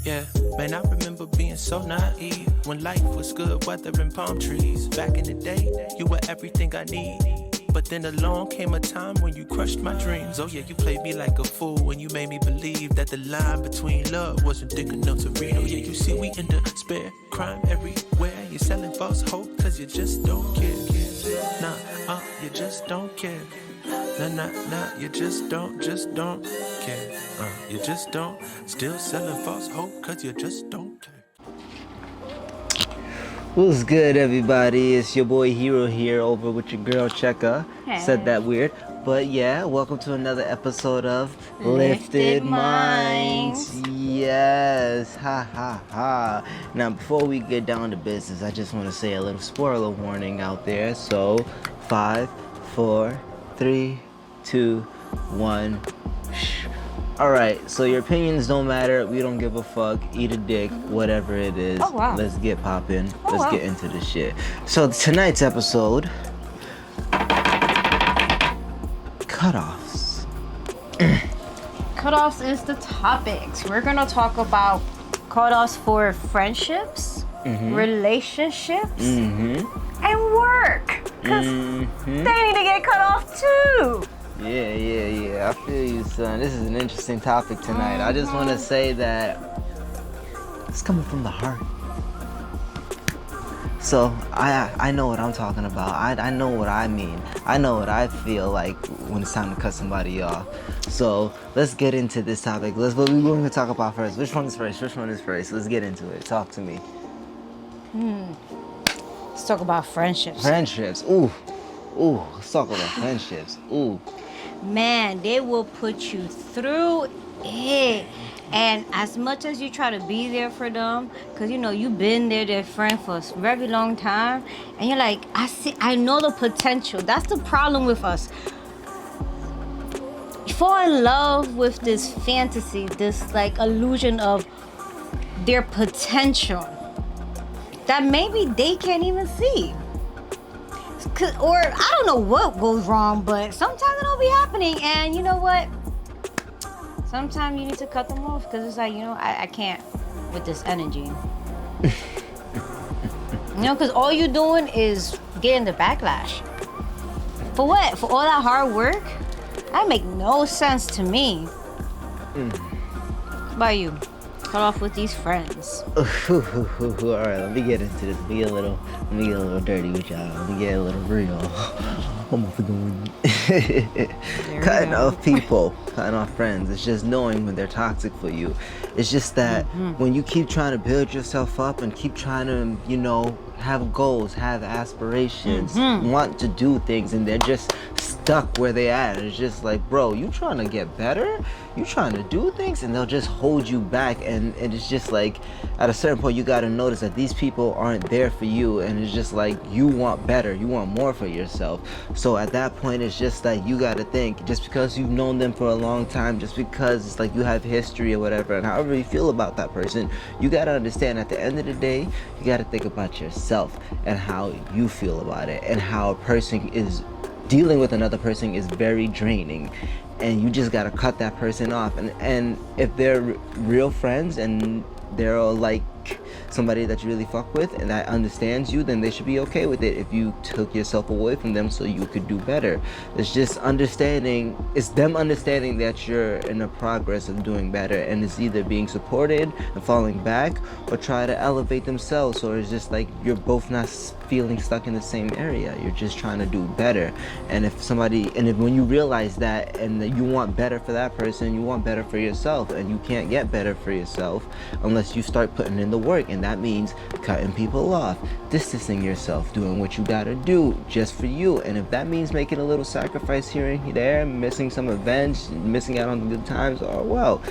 Yeah, man, I remember being so naive when life was good, weather and palm trees. Back in the day, you were everything I need. But then along came a time when you crushed my dreams. Oh yeah, you played me like a fool when you made me believe that the line between love wasn't thick enough to read. Oh yeah, you see we in despair, crime everywhere. You're selling false hope cause you just don't care. Nah, you just don't care. Nah, you just don't care. You just don't. Still selling false hope cause you just don't care. What's good, everybody? It's your boy Hero here over with your girl Cheka. Hey. Said that weird. But yeah, welcome to another episode of Lyfted Minds. Yes, ha ha ha. Now, before we get down to business, I just want to say a little spoiler warning out there. So, 5, 4, 3, 2, 1. Alright, so your opinions don't matter. We don't give a fuck. Eat a dick, whatever it is. Oh, wow. Let's get poppin'. Oh, Let's wow. get into this shit. So tonight's episode, cutoffs. Cutoffs is the topics. We're gonna talk about cutoffs for friendships, relationships, and work. Cause they need to get cut off too. Yeah. I feel you, son. This is an interesting topic tonight. I just want to say that it's coming from the heart. So I know what I'm talking about. I know what I mean. I know what I feel like when it's time to cut somebody off. So let's get into this topic. What we're going to talk about first. Which one is first? Let's get into it. Talk to me. Let's talk about friendships. Friendships. Ooh. Let's talk about friendships. Ooh. Man, they will put you through it. And as much as you try to be there for them, because you know you've been their friend for a very long time, and you're like, I know the potential. That's the problem with us. You fall in love with this fantasy, this like illusion of their potential that maybe they can't even see. Or I don't know what goes wrong, but sometimes it don't be happening. And you know what? Sometimes you need to cut them off because it's like, you know, I can't with this energy. You know, because all you're doing is getting the backlash. For what? For all that hard work? That make no sense to me. How about you? Cut off with these friends. All right, let me get into this. Let me get a little dirty with y'all. Let me get a little real. I'm off going. Cutting off people, cutting off friends. It's just knowing when they're toxic for you. It's just that when you keep trying to build yourself up and keep trying to, you know, have goals, have aspirations, want to do things, and they're just stuck where they at. It's just like, bro, you trying to get better? You trying to do things? And they'll just hold you back. And it's just like, at a certain point, you got to notice that these people aren't there for you. And it's just like, you want better. You want more for yourself. So at that point, it's just like, you got to think, just because you've known them for a long time, just because it's like you have history or whatever, and however you feel about that person, you got to understand at the end of the day, you got to think about yourself and how you feel about it, and how a person is dealing with another person is very draining, and you just gotta cut that person off. And if they're real friends and they're like somebody that you really fuck with and that understands you, then they should be okay with it if you took yourself away from them so you could do better. It's just understanding, it's them understanding that you're in the progress of doing better, and it's either being supported and falling back or try to elevate themselves. Or it's just like you're both not feeling stuck in the same area, you're just trying to do better. And if when you realize that and that you want better for that person, you want better for yourself, and you can't get better for yourself unless you start putting in the work. And that means cutting people off, distancing yourself, doing what you gotta do just for you. And if that means making a little sacrifice here and there, missing some events, missing out on the good times, or well,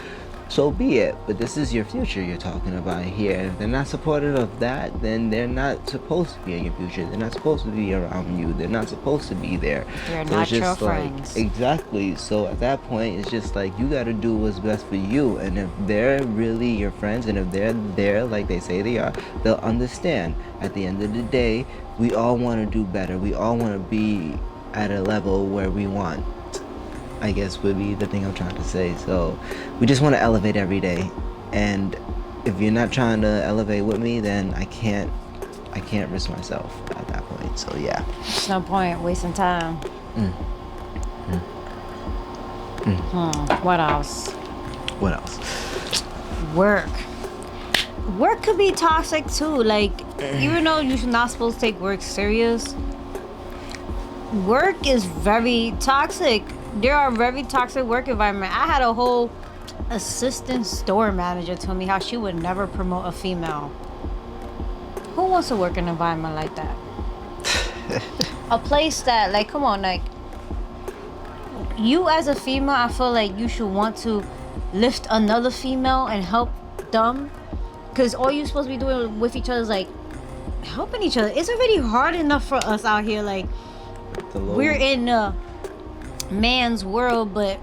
so be it. But this is your future you're talking about here. And if they're not supportive of that, then they're not supposed to be in your future. They're not supposed to be around you. They're not supposed to be there. They're So not it's just your like, friends. exactly. So at that point, it's just like you got to do what's best for you. And if they're really your friends, and if they're there like they say they are, they'll understand. At the end of the day, we all want to do better. We all want to be at a level where we want, I guess, would be the thing I'm trying to say. So we just want to elevate every day. And if you're not trying to elevate with me, then I can't risk myself at that point. So yeah. There's no point wasting time. What else? What else? Work could be toxic too. Like, even though you're not supposed to take work serious, work is very toxic. There are very toxic work environment. I had a whole assistant store manager tell me how she would never promote a female. Who wants to work in an environment like that? A place that, like, come on, like, you as a female, I feel like you should want to lift another female and help them, because all you're supposed to be doing with each other is like helping each other. It's already hard enough for us out here. Like, we're in a man's world, but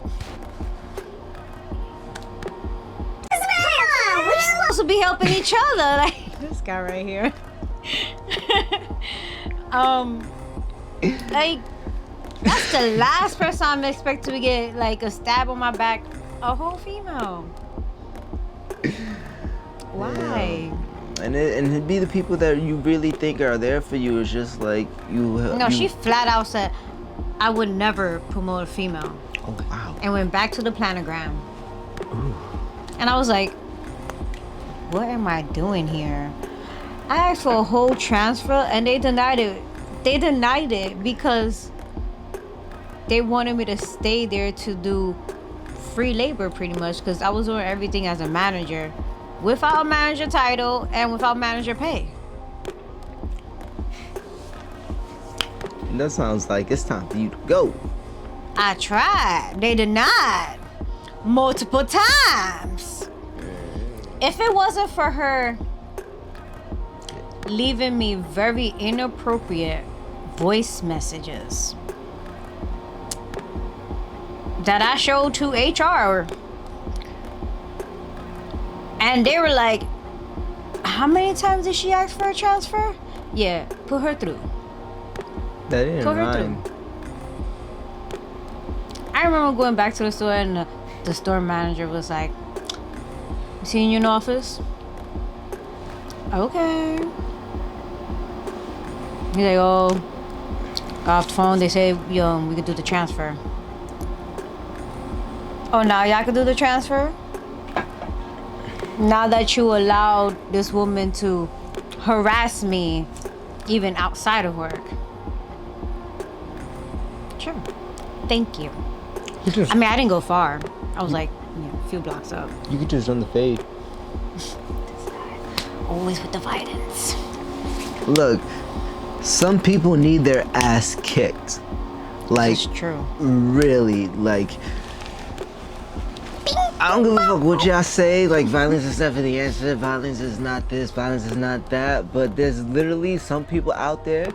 we're supposed to be helping each other. Like this guy right here. Like, that's the last person I'm expecting to get like a stab on my back. A whole female. Why? Yeah. And it'd be the people that you really think are there for you. It's just like you. No, she flat out said, "I would never promote a female." Oh wow. And went back to the planogram. Ooh. And I was like, "What am I doing here?" I asked for a whole transfer, and they denied it. They denied it because they wanted me to stay there to do free labor, pretty much, because I was doing everything as a manager without manager title and without manager pay. That sounds like it's time for you to go. I tried. They denied multiple times. If it wasn't for her leaving me very inappropriate voice messages that I showed to HR, and they were like, "How many times did she ask for a transfer?" Yeah, put her through. That didn't Put her rhyme. through. I remember going back to the store, and the store manager was like, "You see you in your office?" Okay. He's like, "Oh, got off the phone. They say, we could do the transfer." "Oh, now y'all can do the transfer? Now that you allowed this woman to harass me even outside of work?" Sure. Thank you. I mean, I didn't go far. I was like, a few blocks up. You could just run the fade. Always with the violence. Look, some people need their ass kicked. Like, It's true. really, like, I don't give a fuck what y'all say. Like, violence is never the answer. Violence is not this. Violence is not that. But there's literally some people out there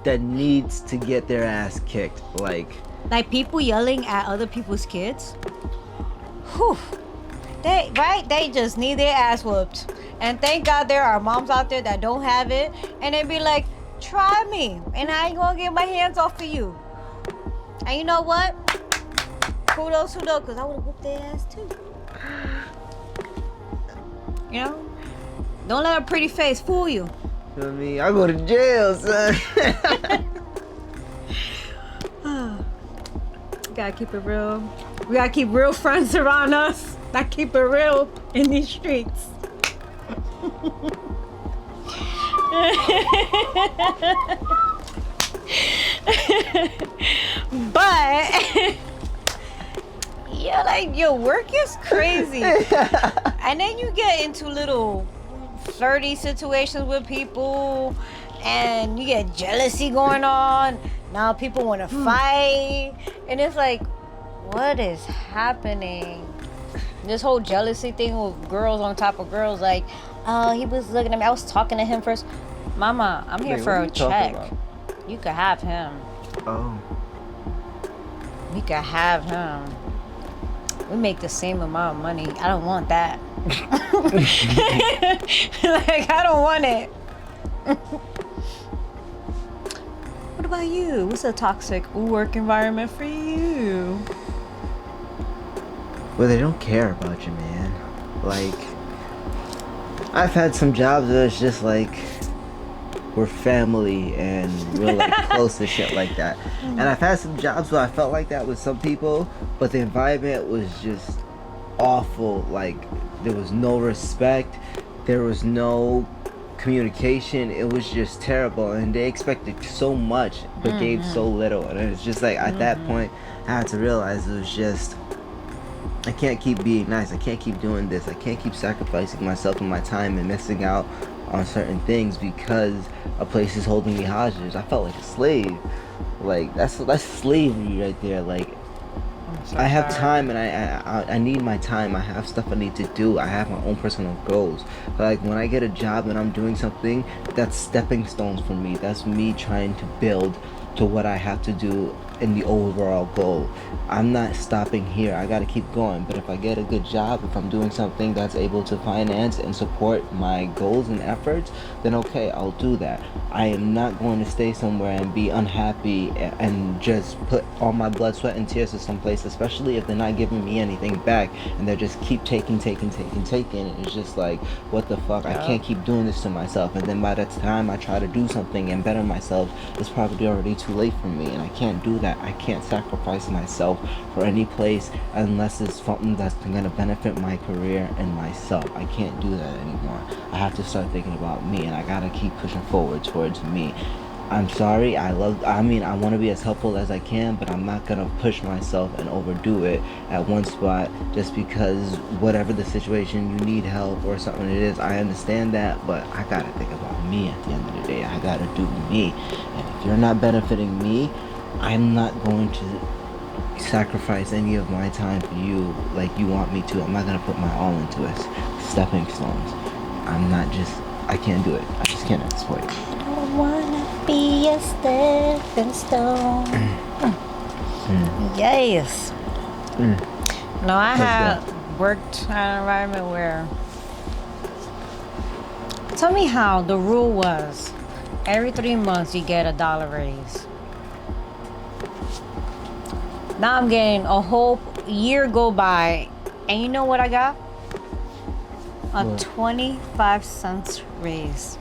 that needs to get their ass kicked. Like people yelling at other people's kids. Whew. They just need their ass whooped. And thank God there are moms out there that don't have it. And they be like, "Try me. And I ain't gonna get my hands off of you." And you know what? Kudos, because I would have whooped their ass too. You know? Don't let a pretty face fool you. You know what I mean? I go to jail, son. Gotta keep it real. We gotta keep real friends around us. Not keep it real in these streets. But yeah, like, your work is crazy. And then you get into little flirty situations with people, and you get jealousy going on. Now people want to fight, and it's like, what is happening? This whole jealousy thing with girls on top of girls, like, "Oh, he was looking at me. I was talking to him first." Mama, I'm here for a check. You could have him. Oh. We could have him. We make the same amount of money. I don't want that. Like, I don't want it. What about you? What's a toxic work environment for you? Well, they don't care about you, man. Like, I've had some jobs where it's just like we're family and we're like close and shit like that. And I've had some jobs where I felt like that with some people, but the environment was just awful. Like there was no respect, there was no communication. It was just terrible, and they expected so much but gave so little. And it's just like at that point, I had to realize it was just. I can't keep being nice. I can't keep doing this. I can't keep sacrificing myself and my time and missing out on certain things because a place is holding me hostage. I felt like a slave. Like that's slavery right there. Like I have time and I need my time. I have stuff I need to do. I have my own personal goals. But like when I get a job and I'm doing something, that's stepping stones for me. That's me trying to build to what I have to do in the overall goal. I'm not stopping here. I gotta keep going. But if I get a good job, if I'm doing something that's able to finance and support my goals and efforts, then okay, I'll do that. I am not going to stay somewhere and be unhappy and just put all my blood, sweat, and tears to some place, especially if they're not giving me anything back and they're just keep taking. It's just like, what the fuck? I can't keep doing this to myself. And then by the time I try to do something and better myself, it's probably already too late for me, and I can't do that. I can't sacrifice myself for any place unless it's something that's gonna benefit my career and myself. I can't do that anymore. I have to start thinking about me, and I gotta keep pushing forward towards me. I'm sorry, I want to be as helpful as I can, but I'm not gonna push myself and overdo it at one spot just because whatever the situation, you need help or something it is. I understand that, but I gotta think about me at the end of the day. I gotta do me, and if you're not benefiting me, I'm not going to sacrifice any of my time for you like you want me to. I'm not gonna put my all into it. Stepping stones. I can't do it. I just can't at this point. I don't wanna be a stepping stone. Yes. No, I have worked in an environment where. Tell me how the rule was. Every 3 months you get $1 raise. Now I'm getting a whole year go by, and you know what I got? A 25 cents raise.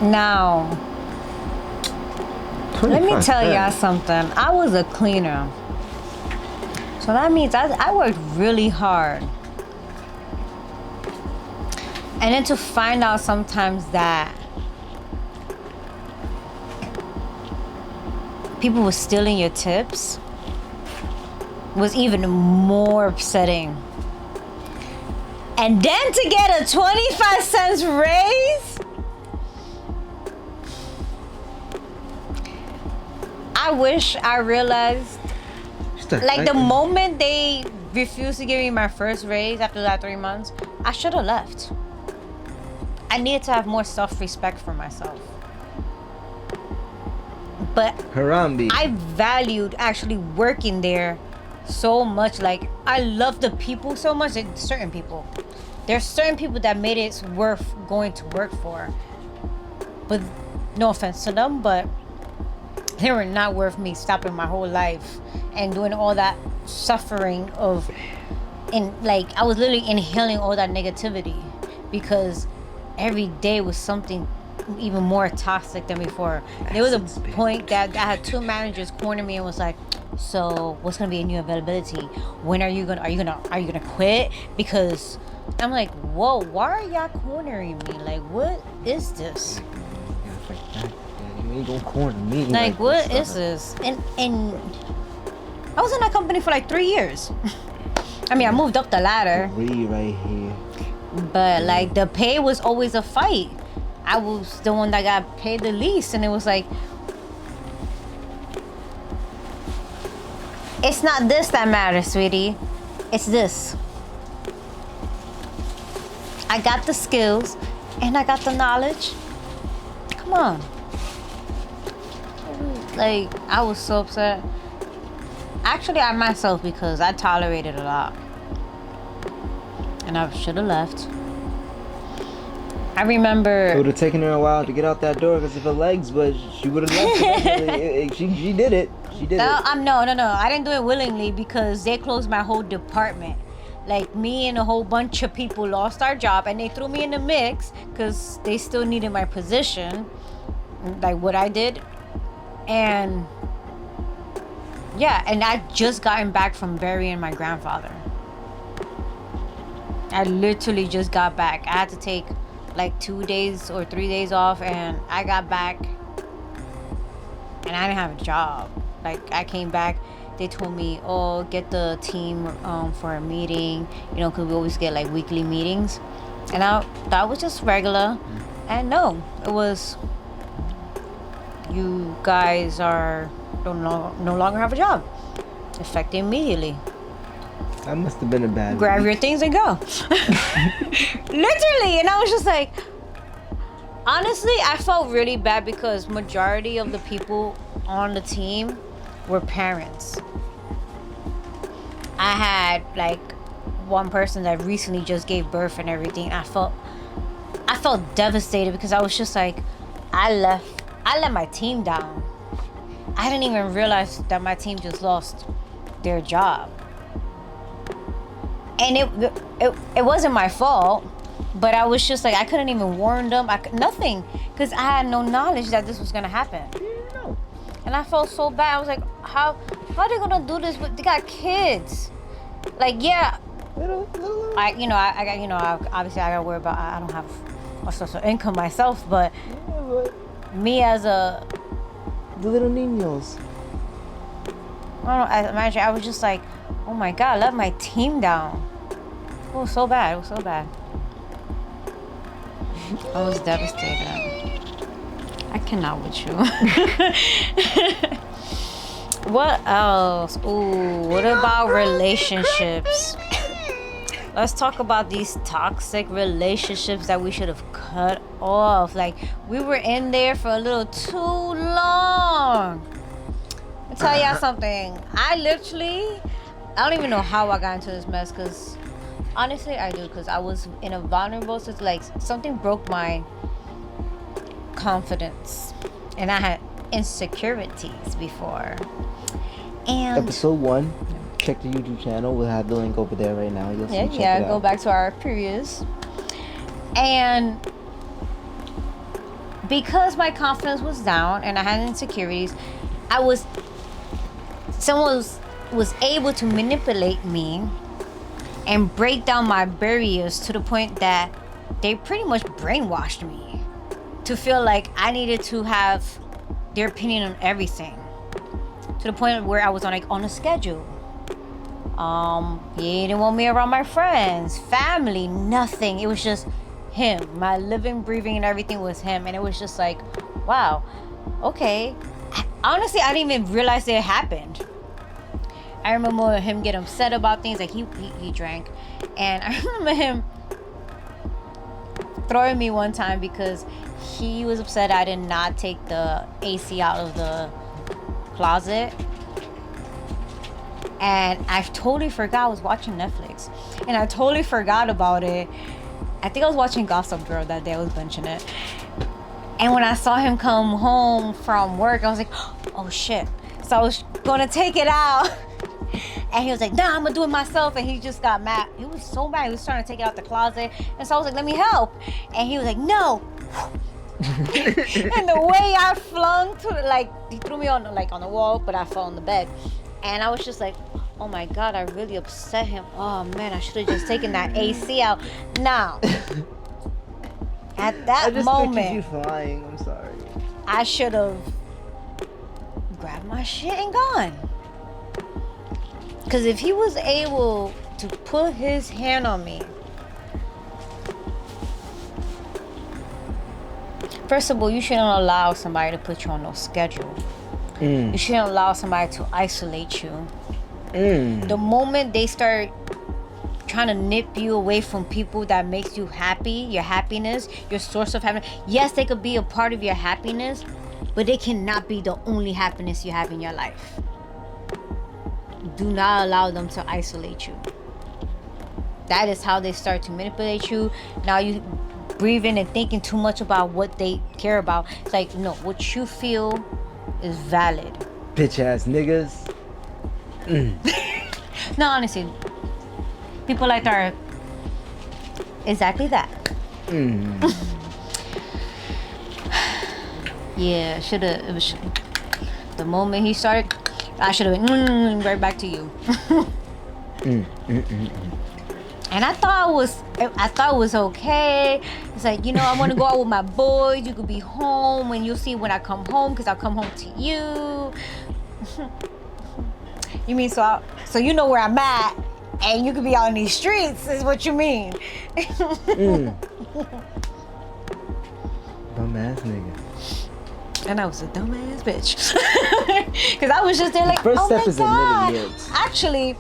Now, let me tell y'all something. I was a cleaner. So that means I worked really hard. And then to find out sometimes that people were stealing your tips was even more upsetting. And then to get a 25 cents raise, I wish I realized, like the moment they refused to give me my first raise after that 3 months, I should have left. I needed to have more self-respect for myself. But Harambe. I valued actually working there so much. Like, I love the people so much. Certain people. There's certain people that made it worth going to work for. But no offense to them, but they were not worth me stopping my whole life and doing all that suffering of, and like I was literally inhaling all that negativity because every day was something even more toxic than before. There was a point that I had 2 managers corner me and was like, "So what's gonna be a new availability? When are you gonna quit?" Because I'm like, "Whoa, why are y'all cornering me? Like, what is this? You ain't gonna corner me. Like what is this?" And I was in that company for like 3 years. I mean, I moved up the ladder. 3 right here. But like the pay was always a fight. I was the one that got paid the least, and it was like, it's not this that matters, sweetie. It's this. I got the skills and I got the knowledge. Come on. Like, I was so upset. Actually, I myself, because I tolerated a lot. And I should have left. I remember. It would have taken her a while to get out that door because of her legs, but she would have left. She did it. She did it. No. I didn't do it willingly because they closed my whole department. Like, me and a whole bunch of people lost our job, and they threw me in the mix because they still needed my position, like what I did. And yeah, and I just gotten back from burying my grandfather. I literally just got back. I had to take like 2 days or 3 days off, and I got back and I didn't have a job. Like, I came back, they told me, oh, get the team for a meeting, you know, because we always get like weekly meetings. And that was just regular. And no, it was, you guys are no longer have a job. Effective immediately. That must have been a bad Grab week. your things and go. Literally. And I was just like, honestly, I felt really bad because majority of the people on the team were parents. I had like one person that recently just gave birth and everything. I felt devastated because I was just like, I let my team down. I didn't even realize that my team just lost their job. And it wasn't my fault, but I was just like, I couldn't even warn them. Nothing, because I had no knowledge that this was gonna happen. And I felt so bad. I was like, how are they gonna do this? They got kids. Like, yeah, obviously I gotta worry about. I don't have a source of income myself, but me as a the little niños. I don't know. Imagine I was just like, oh my God, I let my team down. It was so bad. It was so bad. I was devastated. I cannot with you. What else? Ooh, what about relationships? Let's talk about these toxic relationships that we should have cut off. Like, we were in there for a little too long. Let me tell y'all something. I don't even know how I got into this mess, because honestly I do, because I was in a vulnerable situation. Like, something broke my confidence and I had insecurities before. And Episode 1, check the YouTube channel. We'll have the link over there right now. You'll see. Check it go out. back to our previous. And because my confidence was down and I had insecurities, someone was able to manipulate me and break down my barriers to the point that they pretty much brainwashed me to feel like I needed to have their opinion on everything, to the point where I was on a schedule. He didn't want me around my friends, family, nothing. It was just him. My living, breathing, and everything was him. And it was just like, wow, okay. Honestly, I didn't even realize it happened. I remember him get upset about things. Like, he drank. And I remember him throwing me one time because he was upset I did not take the AC out of the closet. And I totally forgot I was watching Netflix. And I totally forgot about it. I think I was watching Gossip Girl that day. I was benching it. And when I saw him come home from work, I was like, oh shit. So I was going to take it out. And he was like, nah, I'm going to do it myself. And he just got mad. He was so mad. He was trying to take it out the closet. And so I was like, let me help. And he was like, no. And the way I flung to, like, he threw me on the wall, but I fell on the bed. And I was just like, oh my God, I really upset him. Oh man, I should have just taken that AC out. Now, at that moment, I just pictured you flying. I'm sorry. I should have grabbed my shit and gone. Because if he was able to put his hand on me, first of all, you shouldn't allow somebody to put you on no schedule. You shouldn't allow somebody to isolate you. The moment they start trying to nip you away from people that makes you happy, your happiness, your source of happiness. Yes, they could be a part of your happiness, but they cannot be the only happiness you have in your life. Do not allow them to isolate you. That is how they start to manipulate you. Now breathing and thinking too much about what they care about. It's like, no, what you feel is valid. Bitch ass niggas. No, honestly, people like that are exactly that. Yeah, it was the moment he started, I should have been right back to you. And I thought it was okay. It's like, I want to go out with my boys. You could be home and you'll see when I come home, because I'll come home to you. You mean so you know where I'm at and you could be out in these streets is what you mean. Dumbass nigga. And I was a dumbass bitch. Because I was just there like, First oh step my is God. admitting it. Actually,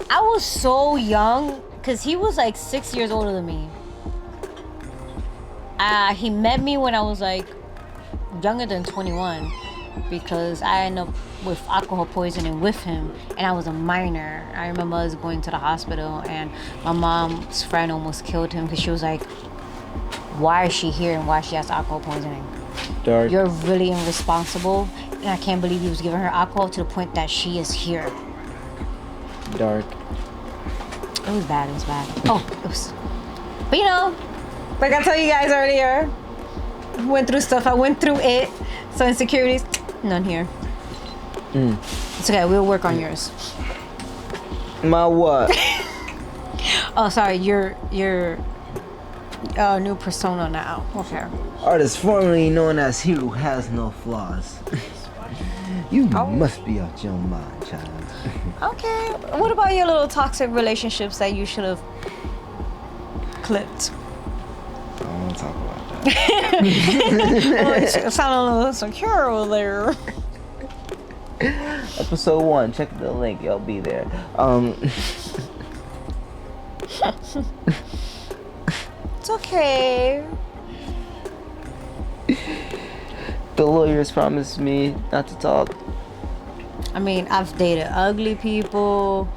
I was so young because he was like 6 years older than me. He met me when I was like younger than 21 because I ended up with alcohol poisoning with him, and I was a minor. I remember us going to the hospital and my mom's friend almost killed him because she was like, why is she here and why she has alcohol poisoning? Dark. You're really irresponsible, and I can't believe you was giving her alcohol to the point that she is here. Dark. It was bad. Oh, it was. But like I told you guys earlier, went through stuff. I went through it. So insecurities, none here. It's okay. We'll work on yours. My what? Oh, sorry. Your new persona now. Okay. Artist formerly known as he who has no flaws. You must be out your mind, child. Okay. What about your little toxic relationships that you should have clipped? I don't want to talk about that. It sounded a little insecure over there. Episode 1, check the link, y'all be there. It's okay. The lawyers promised me not to talk. I mean, I've dated ugly people.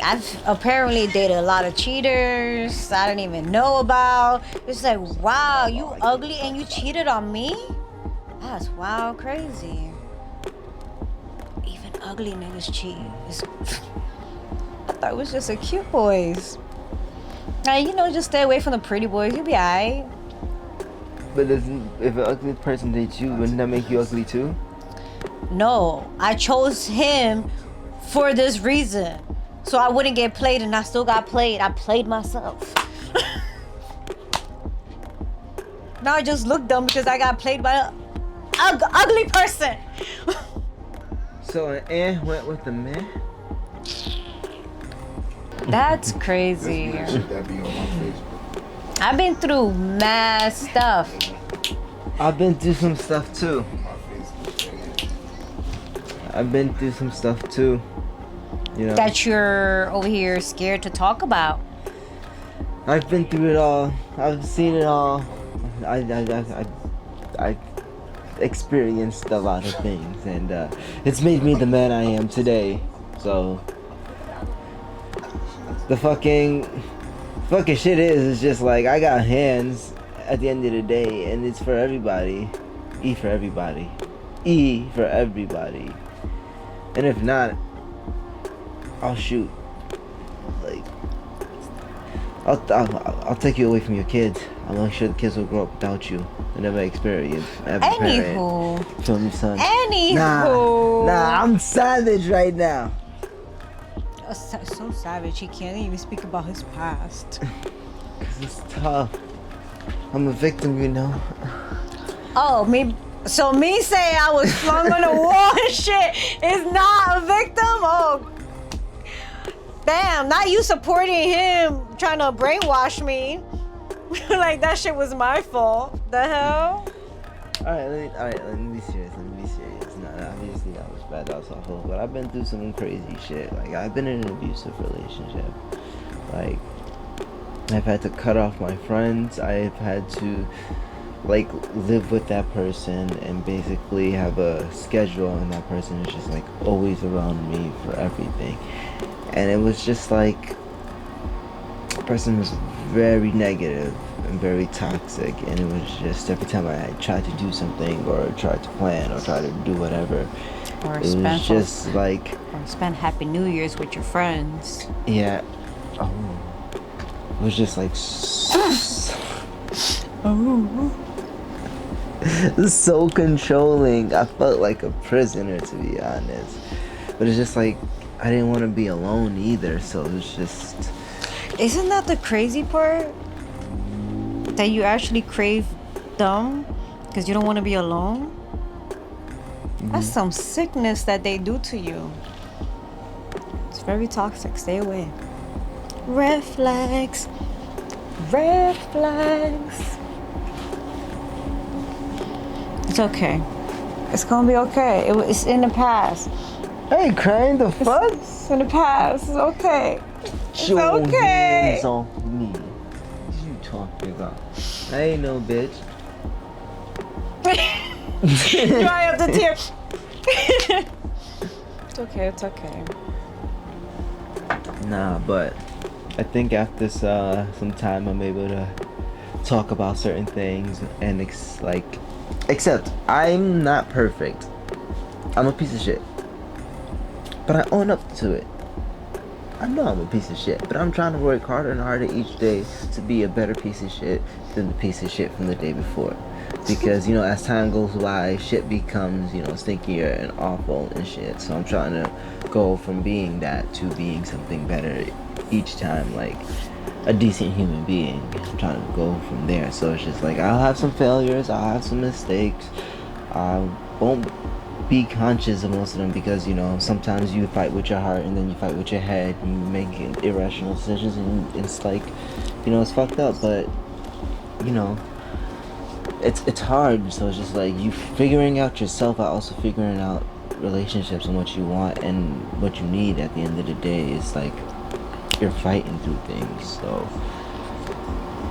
I've apparently dated a lot of cheaters I didn't even know about. It's like, wow, you ugly and you cheated on me? That's wild crazy. Even ugly niggas cheat. I thought it was just the cute boys. Now, just stay away from the pretty boys. You'll be alright. But if an ugly person dates you, wouldn't that make you ugly too? No, I chose him for this reason. So I wouldn't get played, and I still got played. I played myself. Now I just look dumb because I got played by an ugly person. So an ant went with the man? That's crazy. Should that be on my Facebook? I've been through mad stuff. I've been through some stuff too. My Facebook. I've been through some stuff too. That you're over here scared to talk about. I've been through it all. I've seen it all. I experienced a lot of things, and it's made me the man I am today. So the fucking shit is just like, I got hands at the end of the day, and it's for everybody. E for everybody. E for everybody. And if not, I'll shoot. Like, I'll take you away from your kids. I'll make sure the kids will grow up without you and never experience. Anywho. Tell me, son. Anywho. Nah, I'm savage right now. So savage, he can't even speak about his past. Cause it's tough. I'm a victim, Oh, so me saying I was flung on the wall and shit is not a victim? Oh, damn, not you supporting him trying to brainwash me. Like that shit was my fault. The hell? Alright, let me be serious. No, obviously that was bad, that was awful. But I've been through some crazy shit. Like, I've been in an abusive relationship. Like, I've had to cut off my friends. I've had to, like, live with that person and basically have a schedule, and that person is just, like, always around me for everything. And it was just like, person was very negative and very toxic, and it was just every time I tried to do something or tried to plan or tried to do whatever, Or it was just like, or spend Happy New Year's with your friends. yeah, it was just like so controlling. I felt like a prisoner, to be honest. But it's just like I didn't want to be alone either, so it was just. Isn't that the crazy part? That you actually crave them because you don't want to be alone? That's some sickness that they do to you. It's very toxic. Stay away. Red flags. Red flags. It's okay. It's gonna be okay. It's in the past. Hey, crying the fuck? It's in the past. It's okay. It's Your okay. hands off me. What you talking about? I ain't no bitch. Dry up the tears. It's okay. It's okay. Nah, but I think after some time I'm able to talk about certain things and except I'm not perfect. I'm a piece of shit. But I own up to it. I know I'm a piece of shit, but I'm trying to work harder and harder each day to be a better piece of shit than the piece of shit from the day before. Because, you know, as time goes by, shit becomes, you know, stinkier and awful and shit. So I'm trying to go from being that to being something better each time, like a decent human being. I'm trying to go from there. So it's just like, I'll have some failures, I'll have some mistakes. I won't be conscious of most of them because, you know, sometimes you fight with your heart and then you fight with your head and you make irrational decisions and it's like, you know, it's fucked up. But, you know, it's hard. So it's just like you figuring out yourself, but also figuring out relationships and what you want and what you need at the end of the day. Is like you're fighting through things. So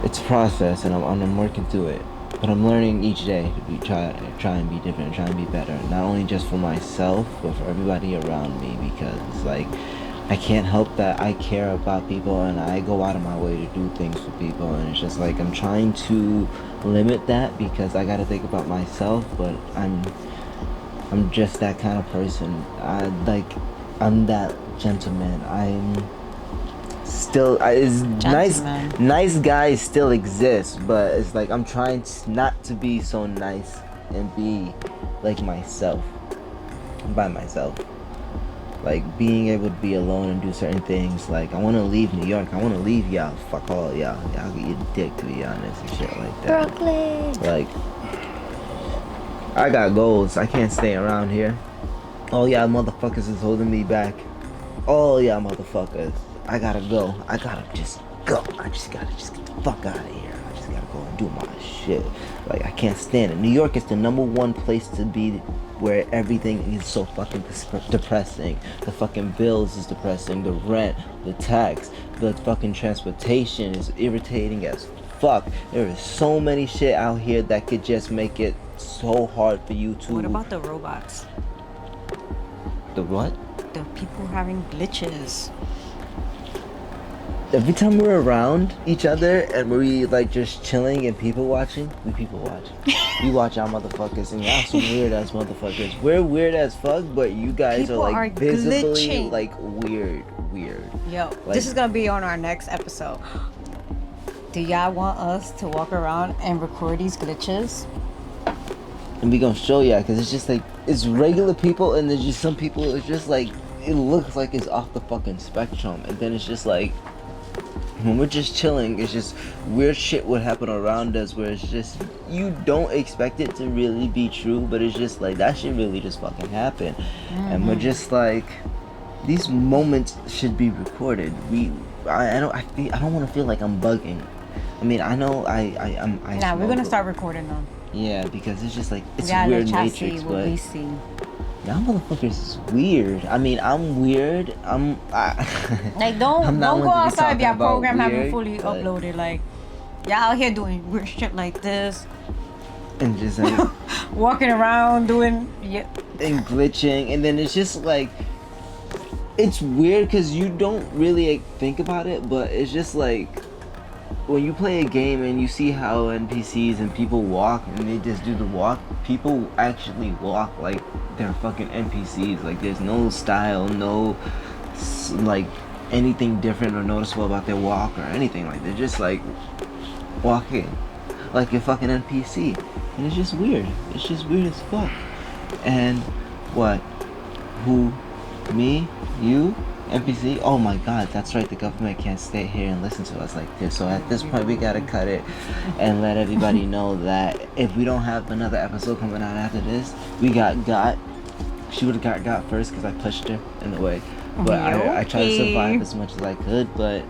it's a process and I'm working through it. But I'm learning each day to try and be different, try and be better. Not only just for myself, but for everybody around me. Because it's like, I can't help that I care about people and I go out of my way to do things for people. And it's just like, I'm trying to limit that because I gotta think about myself. But I'm just that kind of person. I'm that gentleman. I'm still nice guys still exist, but it's like I'm trying not to be so nice and be like myself by myself, like being able to be alone and do certain things. Like I want to leave New York, I want to leave y'all, fuck all y'all get your dick, to be honest, and shit like that. Brooklyn. Like I got goals, I can't stay around here. All y'all motherfuckers is holding me back. All y'all motherfuckers, I gotta go. I gotta just go. I just gotta get the fuck out of here. I just gotta go and do my shit. Like, I can't stand it. New York is the #1 place to be where everything is so fucking depressing. The fucking bills is depressing. The rent, the tax, the fucking transportation is irritating as fuck. There is so many shit out here that could just make it so hard for you to... What about the robots? The what? The people having glitches. Every time we're around each other and we like just chilling and people watching, we people watch. We watch our motherfuckers and y'all some weird ass motherfuckers. We're weird as fuck, but you guys People are like visibly glitching. like weird. Yo, Like, this is gonna be on our next episode. Do y'all want us to walk around and record these glitches? and we gonna show y'all because it's just like it's regular people and there's just some people. It's just like it looks like it's off the fucking spectrum, and then it's just like. When we're just chilling, it's just weird shit would happen around us where it's just you don't expect it to really be true, but it's just like that shit really just fucking happened. And we're just like these moments should be recorded. I don't want to feel like I'm bugging. I mean, I know I'm Nah, we're gonna start recording them. Yeah, because it's just like it's Yeah, weird let y'all matrix, see but what we see. y'all motherfuckers is weird. I mean, I'm weird. Like don't I'm not go one to be outside talking your about program having weird, fully but- uploaded. Like y'all out here doing weird shit like this, and just like walking around doing and glitching, and then it's just like It's weird because you don't really like, think about it, but it's just like when you play a game and you see how NPCs and people walk and they just do the walk, people actually walk like they're fucking NPCs. Like there's no style, no like anything different or noticeable about their walk or anything. Like they're just like walking like a fucking NPC, and it's just weird. It's just weird as fuck. And what? Who? Me? You? NPC? Oh my god, that's right, the government can't stay here and listen to us like this. So at this point we gotta cut it and let everybody know that if we don't have another episode coming out after this, we got. She would have got first because I pushed her in the way. But I tried to survive as much as I could, but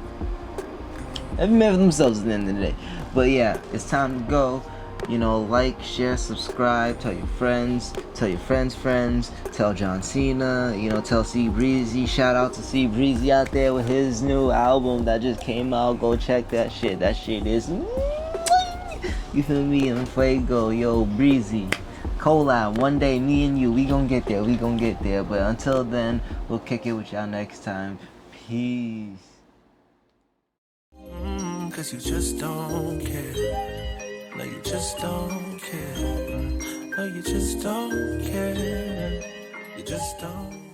every man for themselves at the end of the day. But yeah, it's time to go. You know, like, share, subscribe, tell your friends, tell John Cena, you know, tell C Breezy. Shout out to C Breezy out there with his new album that just came out. Go check that shit. That shit is, you feel me? And Fuego, yo, Breezy. Collab, one day, me and you, we gon' get there. But until then, we'll kick it with y'all next time. Peace. Cause you just don't care. No, you just don't care. No, you just don't care. You just don't.